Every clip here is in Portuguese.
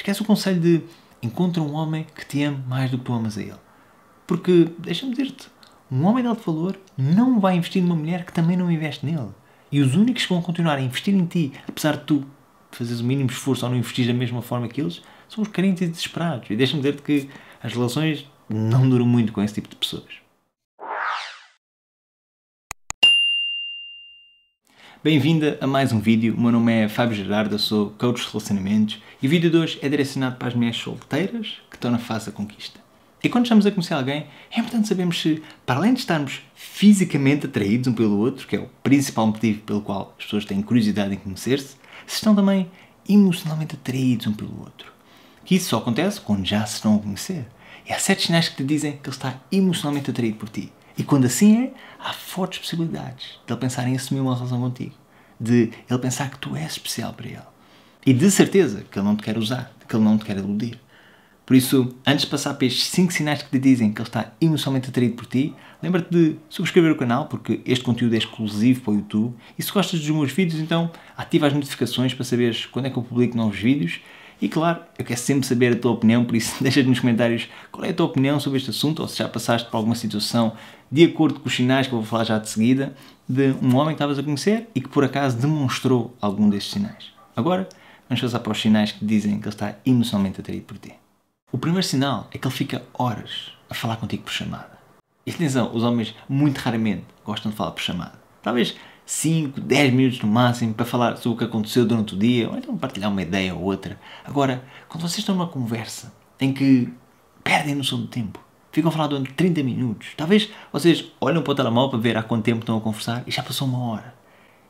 esquece o conselho de encontra um homem que te ame mais do que tu amas a ele. Porque, deixa-me dizer-te, um homem de alto valor não vai investir numa mulher que também não investe nele. E os únicos que vão continuar a investir em ti, apesar de tu fazeres o mínimo esforço ou não investir da mesma forma que eles, são os carentes e desesperados. E deixa-me dizer-te que as relações não duram muito com esse tipo de pessoas. Bem-vinda a mais um vídeo. O meu nome é Fábio Gerardo, eu sou coach de relacionamentos e o vídeo de hoje é direcionado para as mulheres solteiras que estão na fase da conquista. E quando estamos a conhecer alguém, é importante sabermos se, para além de estarmos fisicamente atraídos um pelo outro, que é o principal motivo pelo qual as pessoas têm curiosidade em conhecer-se, se estão também emocionalmente atraídos um pelo outro. Que isso só acontece quando já se estão a conhecer. E há certos sinais que te dizem que ele está emocionalmente atraído por ti. E quando assim é, há fortes possibilidades de ele pensar em assumir uma relação contigo. De ele pensar que tu és especial para ele. E de certeza que ele não te quer usar, que ele não te quer iludir. Por isso, antes de passar para estes 5 sinais que te dizem que ele está emocionalmente atraído por ti, lembra-te de subscrever o canal, porque este conteúdo é exclusivo para o YouTube. E se gostas dos meus vídeos, então ativa as notificações para saberes quando é que eu publico novos vídeos. E claro, eu quero sempre saber a tua opinião, por isso deixa-te nos comentários qual é a tua opinião sobre este assunto, ou se já passaste por alguma situação de acordo com os sinais que eu vou falar já de seguida, de um homem que estavas a conhecer e que por acaso demonstrou algum destes sinais. Agora, vamos passar para os sinais que dizem que ele está emocionalmente atraído por ti. O primeiro sinal é que ele fica horas a falar contigo por chamada. E atenção, os homens muito raramente gostam de falar por chamada. Talvez 5, 10 minutos no máximo para falar sobre o que aconteceu durante o dia, ou então partilhar uma ideia ou outra. Agora, quando vocês estão numa conversa em que perdem a noção do tempo, ficam a falar durante 30 minutos, talvez vocês olham para o telemóvel para ver há quanto tempo estão a conversar e já passou uma hora.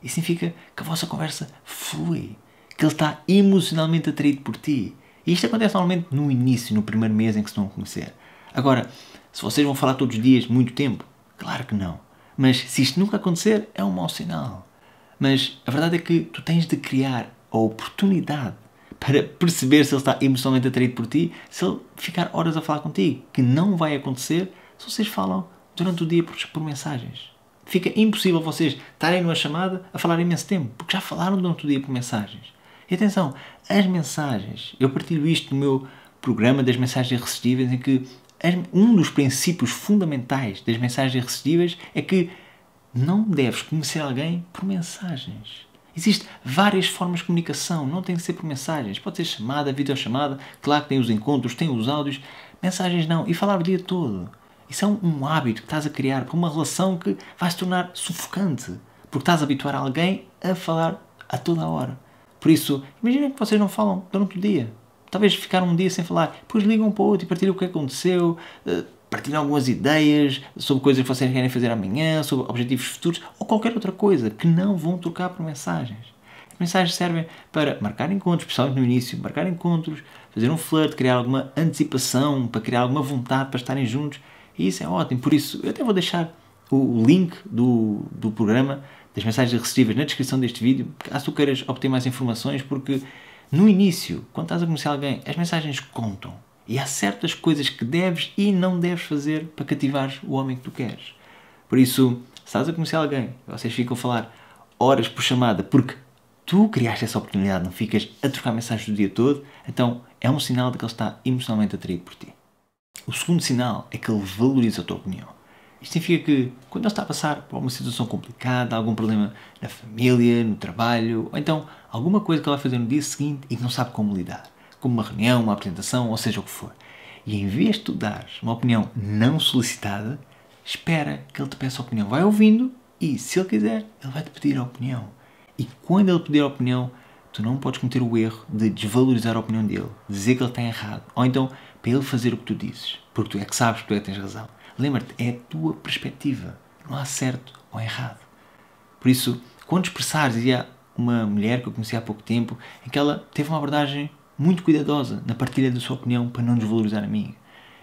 Isso significa que a vossa conversa flui, que ele está emocionalmente atraído por ti. E isto acontece normalmente no início, no primeiro mês em que se estão a conhecer. Agora, se vocês vão falar todos os dias muito tempo, claro que não. Mas se isto nunca acontecer, é um mau sinal. Mas a verdade é que tu tens de criar a oportunidade para perceber se ele está emocionalmente atraído por ti, se ele ficar horas a falar contigo, que não vai acontecer se vocês falam durante o dia por mensagens. Fica impossível vocês estarem numa chamada a falar imenso tempo, porque já falaram durante o dia por mensagens. E atenção, as mensagens, eu partilho isto no meu programa das mensagens irresistíveis, em que um dos princípios fundamentais das mensagens irresistíveis é que não deves conhecer alguém por mensagens. Existem várias formas de comunicação, não tem que ser por mensagens. Pode ser chamada, videochamada, claro que tem os encontros, tem os áudios, mensagens não. E falar o dia todo. Isso é um hábito que estás a criar para uma relação que vai se tornar sufocante, porque estás a habituar alguém a falar a toda a hora. Por isso, imaginem que vocês não falam durante o dia. Talvez ficaram um dia sem falar, depois ligam para o outro e partilham o que aconteceu, partilham algumas ideias sobre coisas que vocês querem fazer amanhã, sobre objetivos futuros ou qualquer outra coisa que não vão trocar por mensagens. As mensagens servem para marcar encontros, especialmente no início, marcar encontros, fazer um flirt, criar alguma antecipação, para criar alguma vontade para estarem juntos. E isso é ótimo. Por isso, eu até vou deixar o link do programa das mensagens irresistíveis na descrição deste vídeo, caso tu queiras obter mais informações, porque no início, quando estás a conhecer alguém, as mensagens contam. E há certas coisas que deves e não deves fazer para cativares o homem que tu queres. Por isso, se estás a conhecer alguém, vocês ficam a falar horas por chamada, porque tu criaste essa oportunidade, não ficas a trocar mensagens o dia todo, então é um sinal de que ele está emocionalmente atraído por ti. O segundo sinal é que ele valoriza a tua opinião. Isto significa que, quando ele está a passar por uma situação complicada, algum problema na família, no trabalho, ou então alguma coisa que ele vai fazer no dia seguinte e que não sabe como lidar, como uma reunião, uma apresentação, ou seja o que for, e em vez de tu dares uma opinião não solicitada, espera que ele te peça a opinião. Vai ouvindo e, se ele quiser, ele vai te pedir a opinião. E quando ele pedir a opinião, tu não podes cometer o erro de desvalorizar a opinião dele, dizer que ele está errado, ou então para ele fazer o que tu dizes, porque tu é que sabes que tu é que tens razão. Lembra-te, é a tua perspectiva. Não há certo ou errado. Por isso, quando expressares, e há uma mulher que eu conheci há pouco tempo, em que ela teve uma abordagem muito cuidadosa na partilha da sua opinião para não desvalorizar a minha.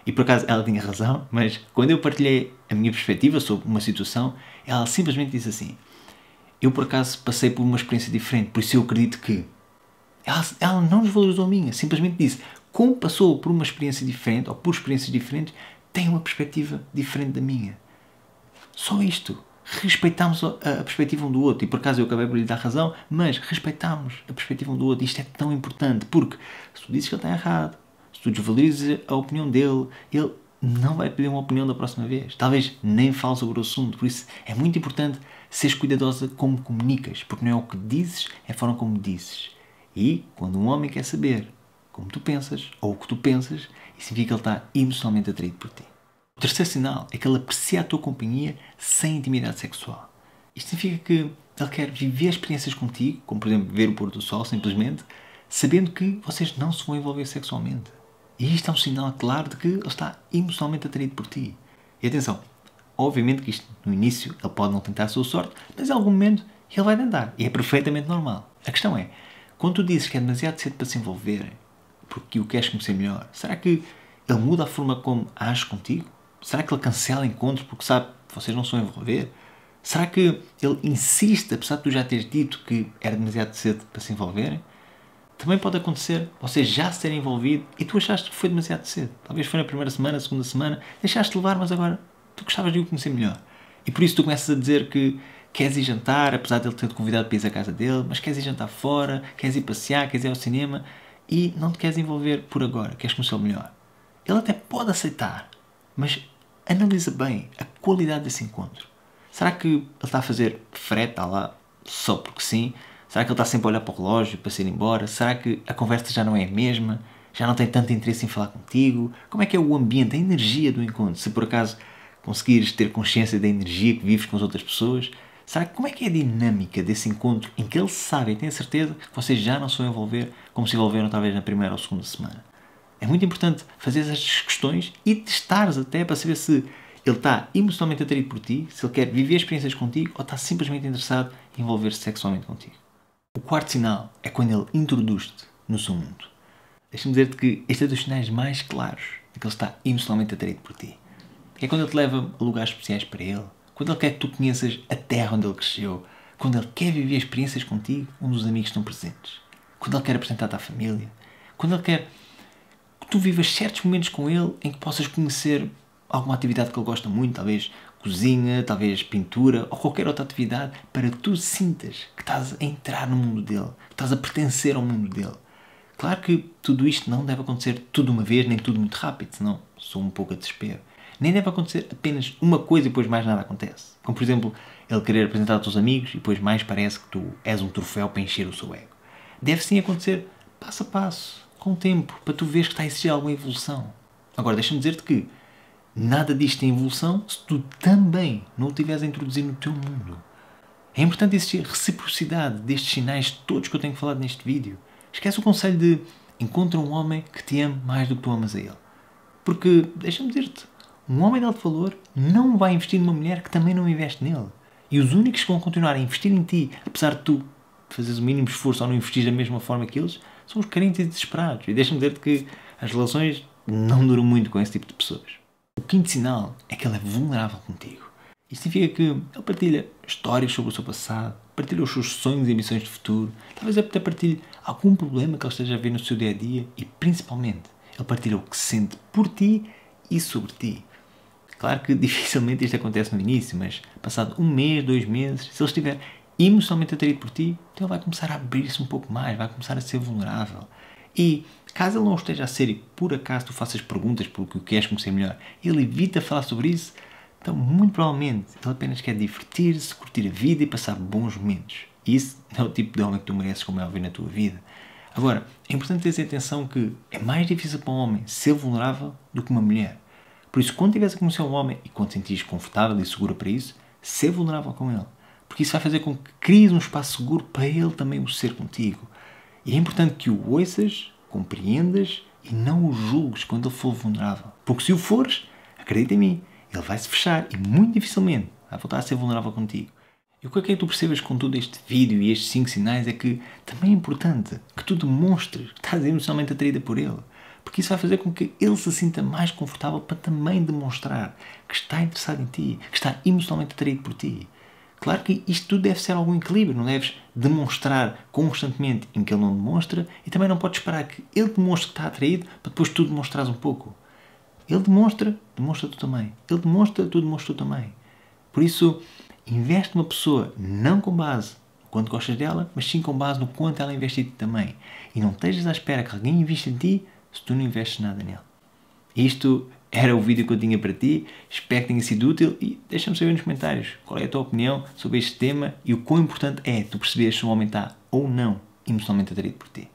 E por acaso ela tinha razão, mas quando eu partilhei a minha perspectiva sobre uma situação, ela simplesmente disse assim: eu por acaso passei por uma experiência diferente, por isso eu acredito que... Ela não desvalorizou a minha, simplesmente disse, como passou por uma experiência diferente, ou por experiências diferentes, tem uma perspectiva diferente da minha. Só isto. respeitamos a perspectiva um do outro. E por acaso eu acabei por lhe dar razão, mas respeitamos a perspectiva um do outro. Isto é tão importante, porque se tu dizes que ele está errado, se tu desvalorizas a opinião dele, ele não vai pedir uma opinião da próxima vez. Talvez nem fale sobre o assunto. Por isso é muito importante seres cuidadosa como comunicas, porque não é o que dizes, é a forma como dizes. E quando um homem quer saber como tu pensas, ou o que tu pensas, isso significa que ele está emocionalmente atraído por ti. O terceiro sinal é que ele aprecia a tua companhia sem intimidade sexual. Isto significa que ele quer viver experiências contigo, como por exemplo ver o pôr do sol, simplesmente, sabendo que vocês não se vão envolver sexualmente. E isto é um sinal claro de que ele está emocionalmente atraído por ti. E atenção, obviamente que isto no início ele pode não tentar a sua sorte, mas em algum momento ele vai tentar. E é perfeitamente normal. A questão é, quando tu dizes que é demasiado cedo para se envolverem, porque o queres conhecer melhor, será que ele muda a forma como age contigo? Será que ele cancela encontros porque sabe que vocês não se vão envolver? Será que ele insiste, apesar de tu já teres dito que era demasiado cedo para se envolverem? Também pode acontecer vocês já se terem envolvido e tu achaste que foi demasiado cedo. Talvez foi na primeira semana, segunda semana, deixaste levar, mas agora tu gostavas de o conhecer melhor. E por isso tu começas a dizer que queres ir jantar, apesar de ele ter-te convidado para ir à casa dele, mas queres ir jantar fora, queres ir passear, queres ir ao cinema e não te queres envolver por agora, queres conhecê-lo melhor. Ele até pode aceitar, mas analisa bem a qualidade desse encontro. Será que ele está a fazer frete lá só porque sim? Será que ele está sempre a olhar para o relógio para se ir embora? Será que a conversa já não é a mesma? Já não tem tanto interesse em falar contigo? Como é que é o ambiente, a energia do encontro? Se por acaso conseguires ter consciência da energia que vives com as outras pessoas, como é que é a dinâmica desse encontro em que ele sabe e tem a certeza que vocês já não se vão envolver como se envolveram talvez na primeira ou segunda semana? É muito importante fazer estas questões e testares até para saber se ele está emocionalmente atraído por ti, se ele quer viver experiências contigo ou está simplesmente interessado em envolver-se sexualmente contigo. O quarto sinal é quando ele introduz-te no seu mundo. Deixa-me dizer-te que este é dos sinais mais claros de que ele está emocionalmente atraído por ti. É quando ele te leva a lugares especiais para ele, quando ele quer que tu conheças a terra onde ele cresceu, quando ele quer viver experiências contigo onde os amigos estão presentes, quando ele quer apresentar-te à família, quando ele quer que tu vivas certos momentos com ele em que possas conhecer alguma atividade que ele gosta muito, talvez cozinha, talvez pintura ou qualquer outra atividade, para que tu sintas que estás a entrar no mundo dele, que estás a pertencer ao mundo dele. Claro que tudo isto não deve acontecer tudo de uma vez, nem tudo muito rápido, senão sou um pouco a desespero. Nem deve acontecer apenas uma coisa e depois mais nada acontece. Como, por exemplo, ele querer apresentar aos teus amigos e depois mais parece que tu és um troféu para encher o seu ego. Deve sim acontecer passo a passo, com o tempo, para tu veres que está a existir alguma evolução. Agora, deixa-me dizer-te que nada disto tem evolução se tu também não o tiveres a introduzir no teu mundo. É importante existir reciprocidade destes sinais todos que eu tenho falado neste vídeo. Esquece o conselho de encontra um homem que te ame mais do que tu amas a ele. Porque, deixa-me dizer-te, um homem de alto valor não vai investir numa mulher que também não investe nele. E os únicos que vão continuar a investir em ti, apesar de tu fazeres o mínimo esforço ou não investir da mesma forma que eles, são os carentes e desesperados. E deixa-me dizer-te que as relações não duram muito com esse tipo de pessoas. O quinto sinal é que ele é vulnerável contigo. Isto significa que ele partilha histórias sobre o seu passado, partilha os seus sonhos e ambições de futuro, talvez até partilhe algum problema que ele esteja a ver no seu dia-a-dia e, principalmente, ele partilha o que sente por ti e sobre ti. Claro que dificilmente isto acontece no início, mas passado um mês, 2 meses, se ele estiver emocionalmente atraído por ti, então ele vai começar a abrir-se um pouco mais, vai começar a ser vulnerável. E caso ele não esteja a ser e por acaso tu faças perguntas pelo que o queres conhecer melhor, ele evita falar sobre isso, então muito provavelmente ele apenas quer divertir-se, curtir a vida e passar bons momentos. E isso não é o tipo de homem que tu mereces, como é óbvio, na tua vida. Agora, é importante teres atenção que é mais difícil para um homem ser vulnerável do que uma mulher. Por isso, quando estiveres a conhecer um homem e quando te sentires confortável e segura para isso, ser vulnerável com ele. Porque isso vai fazer com que cries um espaço seguro para ele também o ser contigo. E é importante que o ouças, compreendas e não o julgues quando ele for vulnerável. Porque se o fores, acredita em mim, ele vai se fechar e muito dificilmente vai voltar a ser vulnerável contigo. E o que é que tu percebes com todo este vídeo e estes 5 sinais é que também é importante que tu demonstres que estás emocionalmente atraída por ele. Porque isso vai fazer com que ele se sinta mais confortável para também demonstrar que está interessado em ti, que está emocionalmente atraído por ti. Claro que isto tudo deve ser algum equilíbrio, não deves demonstrar constantemente em que ele não demonstra e também não podes esperar que ele demonstre que está atraído para depois tu demonstrares um pouco. Ele demonstra tu também. Ele demonstra, tu demonstras tu também. Por isso, Investe numa pessoa não com base no quanto gostas dela, mas sim com base no quanto ela investe em ti também. E não estejas à espera que alguém investe em ti se tu não investes nada nele. Isto era o vídeo que eu tinha para ti. Espero que tenha sido útil e deixa-me saber nos comentários qual é a tua opinião sobre este tema e o quão importante é tu perceberes se um homem está ou não emocionalmente atraído por ti.